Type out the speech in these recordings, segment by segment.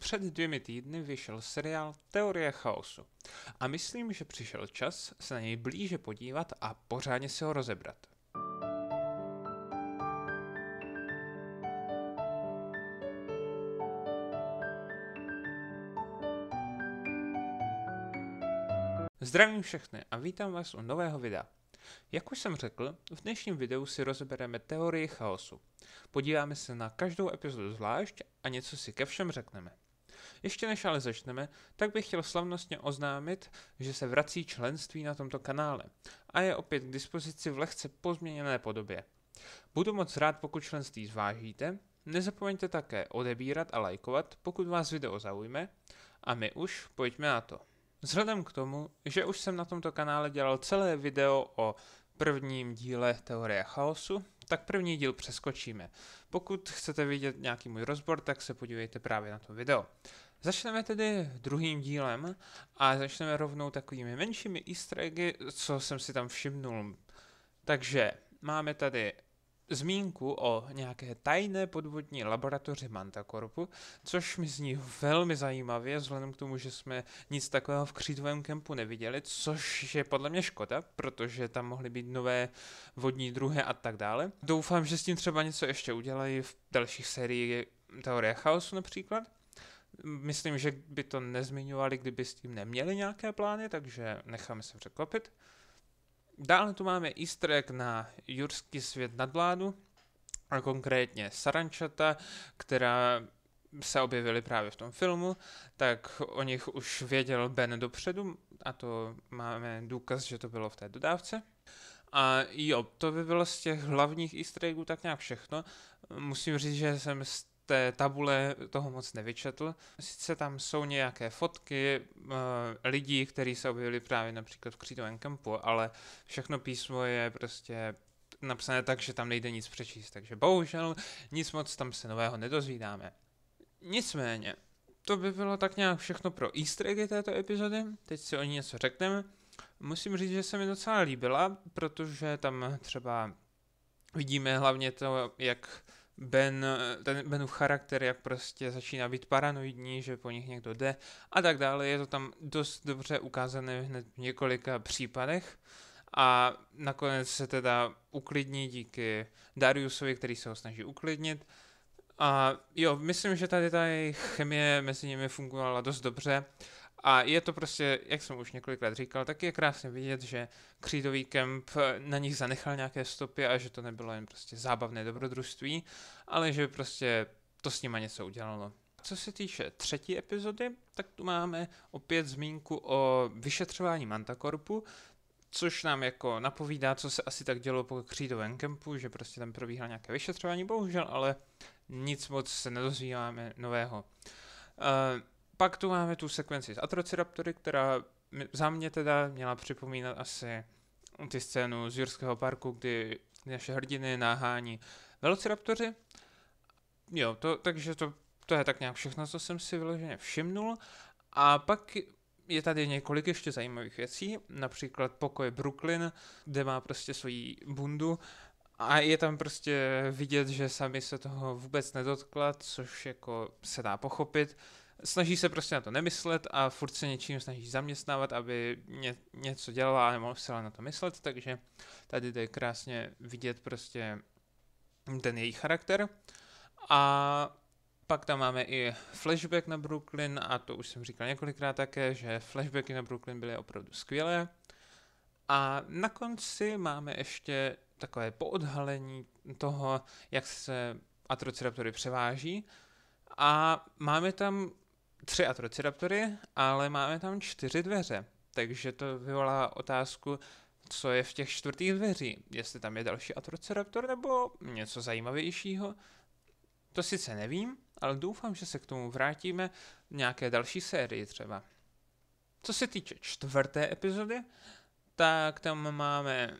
Před 2 týdny vyšel seriál Teorie chaosu a myslím, že přišel čas se na něj blíže podívat a pořádně si ho rozebrat. Zdravím všechny a vítám vás u nového videa. Jak už jsem řekl, v dnešním videu si rozebereme teorii chaosu. Podíváme se na každou epizodu zvlášť a něco si ke všem řekneme. Ještě než ale začneme, tak bych chtěl slavnostně oznámit, že se vrací členství na tomto kanále a je opět k dispozici v lehce pozměněné podobě. Budu moc rád, pokud členství zvážíte, nezapomeňte také odebírat a lajkovat, pokud vás video zaujme, a my už pojďme na to. Vzhledem k tomu, že už jsem na tomto kanále dělal celé video o prvním díle Teorie chaosu, tak první díl přeskočíme. Pokud chcete vidět nějaký můj rozbor, tak se podívejte právě na to video. Začneme tedy druhým dílem a začneme rovnou takovými menšími easter eggy, co jsem si tam všimnul. Takže máme tady zmínku o nějaké tajné podvodní laboratoři Mantacorpu, což mi zní velmi zajímavě, vzhledem k tomu, že jsme nic takového v křídovém kempu neviděli, což je podle mě škoda, protože tam mohly být nové vodní druhy a tak dále. Doufám, že s tím třeba něco ještě udělají v dalších sériích Teorie chaosu například. Myslím, že by to nezmiňovali, kdyby s tím neměli nějaké plány, takže necháme se překvapit. Dále tu máme easter egg na jurský svět nadvládu, a konkrétně sarančata, která se objevily právě v tom filmu, tak o nich už věděl Ben dopředu a to máme důkaz, že to bylo v té dodávce. A jo, to by bylo z těch hlavních easter eggů tak nějak všechno. Musím říct, že jsem z té tabule toho moc nevyčetl. Sice tam jsou nějaké fotky lidí, kteří se objevili právě například v křídovém kempu, ale všechno písmo je prostě napsané tak, že tam nejde nic přečíst, takže bohužel nic moc tam se nového nedozvídáme. Nicméně, to by bylo tak nějak všechno pro easter eggy této epizody, teď si o ní něco řekneme. Musím říct, že se mi docela líbila, protože tam třeba vidíme hlavně to, jak Benův charakter, jak prostě začíná být paranoidní, že po nich někdo jde a tak dále. Je to tam dost dobře ukázané hned v několika případech a nakonec se teda uklidní díky Dariusovi, který se ho snaží uklidnit. A jo, myslím, že tady ta jejich chemie mezi nimi fungovala dost dobře. A je to prostě, jak jsem už několikrát říkal, tak je krásně vidět, že křídový kemp na nich zanechal nějaké stopy a že to nebylo jen prostě zábavné dobrodružství, ale že prostě to s nima něco udělalo. Co se týče třetí epizody, tak tu máme opět zmínku o vyšetřování Mantacorpu, což nám jako napovídá, co se asi tak dělo po křídovém kempu, že prostě tam probíhalo nějaké vyšetřování, bohužel, ale nic moc se nedozvíváme nového. Pak tu máme tu sekvenci s Atrociraptory, která za mě teda měla připomínat asi ty scénu z Jurského parku, kdy naše hrdiny nahání velociraptoři. Jo, takže to je tak nějak všechno, co jsem si vyloženě všimnul. A pak je tady několik ještě zajímavých věcí, například pokoj Brooklyn, kde má prostě svoji bundu a je tam prostě vidět, že sami se toho vůbec nedotkla, což jako se dá pochopit. Snaží se prostě na to nemyslet a furt se něčím snaží zaměstnávat, aby něco dělala a nemusela na to myslet, takže tady jde krásně vidět prostě ten její charakter. A pak tam máme i flashback na Brooklyn a to už jsem říkal několikrát také, že flashbacky na Brooklyn byly opravdu skvělé. A na konci máme ještě takové poodhalení toho, jak se Atrociraptory převáží. A máme tam 3 Atrociraptory, ale máme tam 4 dveře. Takže to vyvolá otázku, co je v těch 4. dveří. Jestli tam je další Atrociraptor nebo něco zajímavějšího. To sice nevím, ale doufám, že se k tomu vrátíme v nějaké další sérii třeba. Co se týče 4. epizody, tak tam máme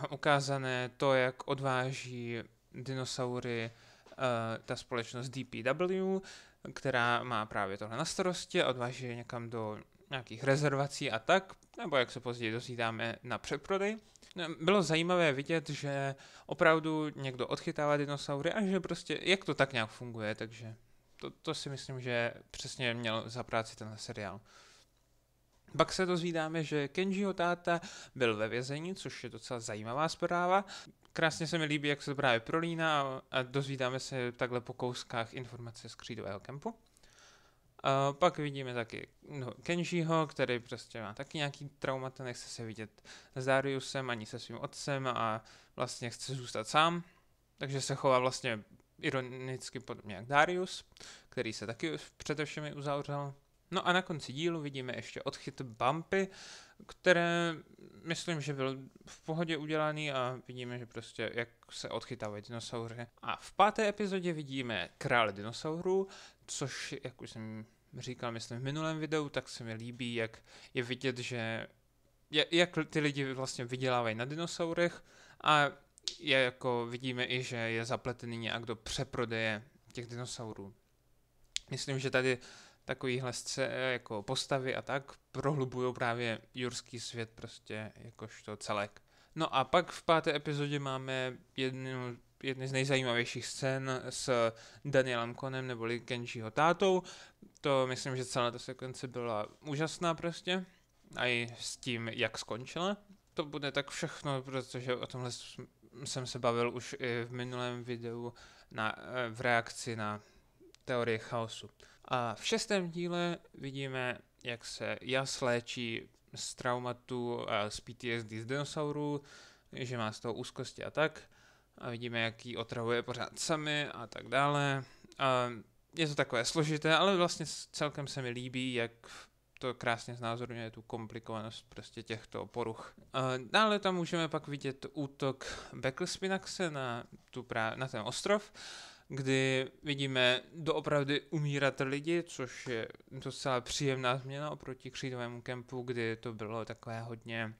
ukázané to, jak odváží dinosaury ta společnost DPW, která má právě tohle na starosti a odváží je někam do nějakých rezervací a tak, nebo jak se později dozvídáme na přeprodej. Bylo zajímavé vidět, že opravdu někdo odchytává dinosaury a že prostě jak to tak nějak funguje, takže To si myslím, že přesně měl za práci tenhle seriál. Pak se dozvídáme, že Kenjiho táta byl ve vězení, což je docela zajímavá zpráva. Krásně se mi líbí, jak se to právě prolíná a dozvídáme se takhle po kouskách informace z křídového kempu. A pak vidíme taky Kenjiho, který prostě má taky nějaký traumata, nechce se vidět s Dariusem ani se svým otcem a vlastně chce zůstat sám, takže se chová vlastně ironicky podobně jak Darius, který se taky přede všemi uzavřel. No a na konci dílu vidíme ještě odchyt Bumpy, které myslím, že byl v pohodě udělaný a vidíme, že prostě jak se odchytávají dinosauři. A v 5. epizodě vidíme krále dinosaurů, což, jak už jsem říkal, myslím v minulém videu, tak se mi líbí, jak je vidět, že jak ty lidi vlastně vydělávají na dinosaurech a jako vidíme i, že je zapletený nějak do přeprodeje těch dinosaurů. Myslím, že tady takovýhle jako postavy a tak prohlubují právě jurský svět prostě jakožto celek. No a pak v 5. epizodě máme jedny z nejzajímavějších scén s Danielem Konem neboli Kenjiho tátou. To myslím, že celá ta sekvence byla úžasná prostě a i s tím, jak skončila. To bude tak všechno, protože o tomhle jsem se bavil už i v minulém videu v reakci na teorii chaosu. A v 6. díle vidíme, jak se Jas léčí z traumatu a z PTSD z dinosaurů, že má z toho úzkosti a tak. A vidíme, jak ji otravuje pořád sami a tak dále. A je to takové složité, ale vlastně celkem se mi líbí, jak to krásně znázorňuje tu komplikovanost prostě těchto poruch. A dále tam můžeme pak vidět útok Becklespinaxe na ten ostrov, kdy vidíme doopravdy umírat lidi, což je docela příjemná změna oproti křídovému kempu, kdy to bylo takové hodně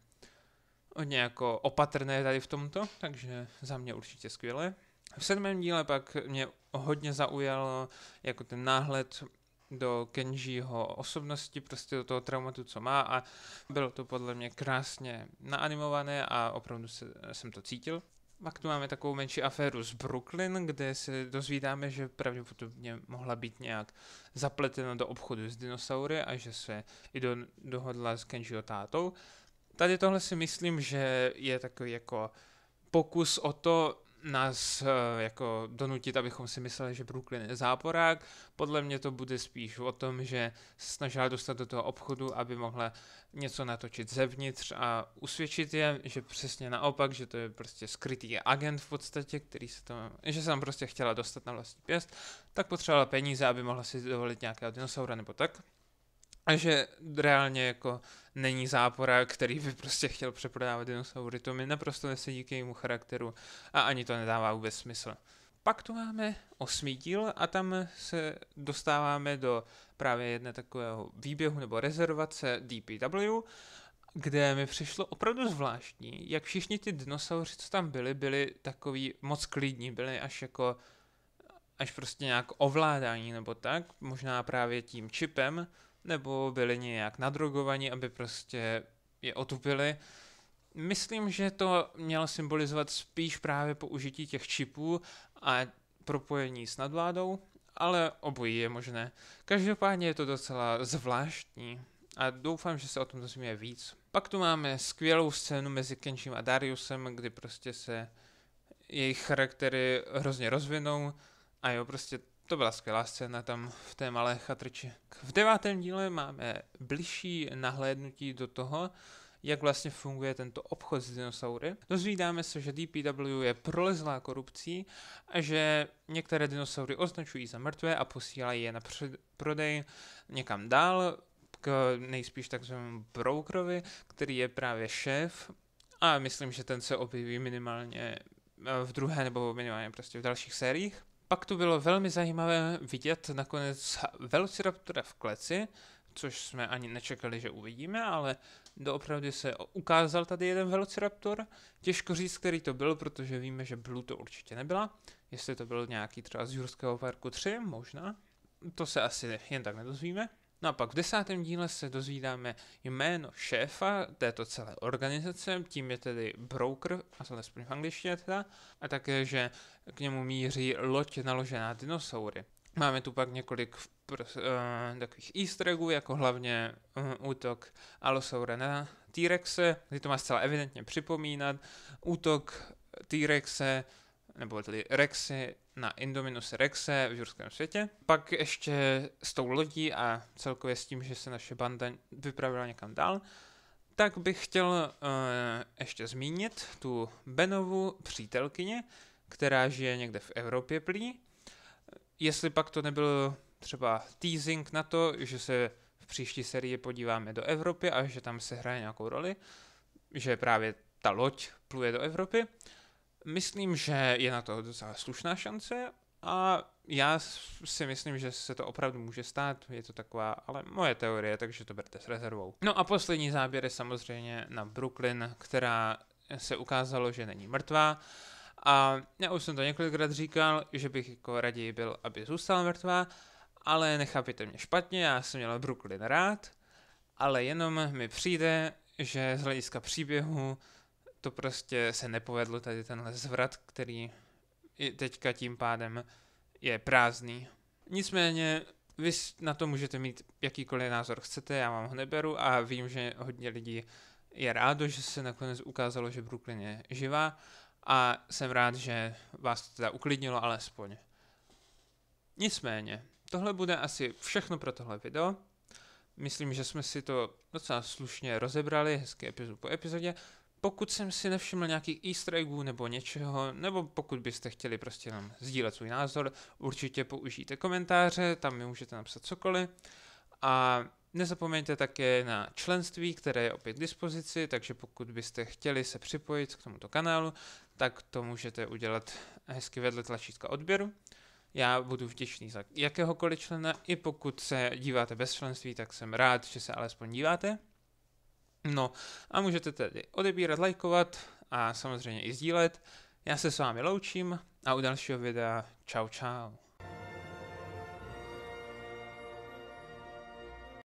jako opatrné tady v tomto, takže za mě určitě skvělé. V 7. díle pak mě hodně zaujalo jako ten náhled do Kenjiho osobnosti, prostě do toho traumatu, co má a bylo to podle mě krásně naanimované a opravdu jsem to cítil. Pak tu máme takovou menší aféru z Brooklyn, kde se dozvídáme, že pravděpodobně mohla být nějak zapletena do obchodu s dinosaury a že se i dohodla s Kenjiho tátou. Tady tohle si myslím, že je takový jako pokus o to nás jako donutit, abychom si mysleli, že Brooklyn je záporák. Podle mě to bude spíš o tom, že se snažila dostat do toho obchodu, aby mohla něco natočit zevnitř a usvědčit je, že přesně naopak, že to je prostě skrytý agent v podstatě, že se tam prostě chtěla dostat na vlastní pěst, tak potřebovala peníze, aby mohla si dovolit nějakého dinosaura nebo tak. A že reálně jako není záporák, který by prostě chtěl přeprodávat dinosaury. To mi naprosto nesedí k jejímu charakteru a ani to nedává vůbec smysl. Pak tu máme 8. díl a tam se dostáváme do právě jedné takového výběhu nebo rezervace DPW, kde mi přišlo opravdu zvláštní, jak všichni ty dinosauři, co tam byli takový moc klidní, byli až prostě nějak ovládání nebo tak, možná právě tím čipem, nebo byli nějak nadrogovaní, aby prostě je otupili. Myslím, že to mělo symbolizovat spíš právě použití těch čipů a propojení s nadvládou, ale obojí je možné. Každopádně je to docela zvláštní a doufám, že se o tom dozvíme víc. Pak tu máme skvělou scénu mezi Kenjim a Dariusem, kdy prostě se jejich charaktery hrozně rozvinou a jo, prostě to byla skvělá scéna tam v té malé chatrči. V 9. díle máme bližší nahlédnutí do toho, jak vlastně funguje tento obchod s dinosaury. Dozvídáme se, že DPW je prolezlá korupcí a že některé dinosaury označují za mrtvé a posílají je na prodej někam dál k nejspíš takzvanému brokerovi, který je právě šéf a myslím, že ten se objeví minimálně v 2. nebo minimálně prostě v dalších sériích. Pak tu bylo velmi zajímavé vidět nakonec Velociraptora v kleci, což jsme ani nečekali, že uvidíme, ale doopravdy se ukázal tady jeden Velociraptor. Těžko říct, který to byl, protože víme, že Blue to určitě nebyla. Jestli to byl nějaký třeba z Jurského parku 3, možná. To se asi jen tak nedozvíme. No a pak v 10. díle se dozvídáme jméno šéfa této celé organizace, tím je tedy broker, alespoň v angličtině teda, a také, že k němu míří loď naložená dinosaury. Máme tu pak několik takových easter eggů, jako hlavně útok Allosaura na T-Rexe, kdy to má zcela evidentně připomínat útok T-Rexe, nebo tedy Rexy na Indominus Rexe v jurském světě. Pak ještě s tou lodí a celkově s tím, že se naše banda vypravila někam dál, tak bych chtěl ještě zmínit tu Benovu přítelkyni, která žije někde v Evropě prý. Jestli pak to nebyl třeba teasing na to, že se v příští sérii podíváme do Evropy a že tam se hraje nějakou roli, že právě ta loď pluje do Evropy. Myslím, že je na to docela slušná šance a já si myslím, že se to opravdu může stát, je to taková, ale moje teorie, takže to berte s rezervou. No a poslední záběr je samozřejmě na Brooklyn, která se ukázalo, že není mrtvá. A já už jsem to několikrát říkal, že bych jako raději byl, aby zůstala mrtvá, ale nechápejte mě špatně, já jsem měl Brooklyn rád, ale jenom mi přijde, že z hlediska příběhu to prostě se nepovedlo, tady tenhle zvrat, který teďka tím pádem je prázdný. Nicméně vy na to můžete mít jakýkoliv názor chcete, já vám ho neberu a vím, že hodně lidí je rádo, že se nakonec ukázalo, že Brooklyn je živá a jsem rád, že vás to teda uklidnilo alespoň. Nicméně, tohle bude asi všechno pro tohle video. Myslím, že jsme si to docela slušně rozebrali, hezky epizodu po epizodě. Pokud jsem si nevšiml nějakých easter eggů nebo něčeho, nebo pokud byste chtěli prostě nám sdílet svůj názor, určitě použijte komentáře, tam mi můžete napsat cokoliv. A nezapomeňte také na členství, které je opět k dispozici, takže pokud byste chtěli se připojit k tomuto kanálu, tak to můžete udělat hezky vedle tlačítka odběru. Já budu vděčný za jakéhokoliv člena, i pokud se díváte bez členství, tak jsem rád, že se alespoň díváte. No a můžete tedy odebírat, lajkovat a samozřejmě i sdílet. Já se s vámi loučím a u dalšího videa čau čau.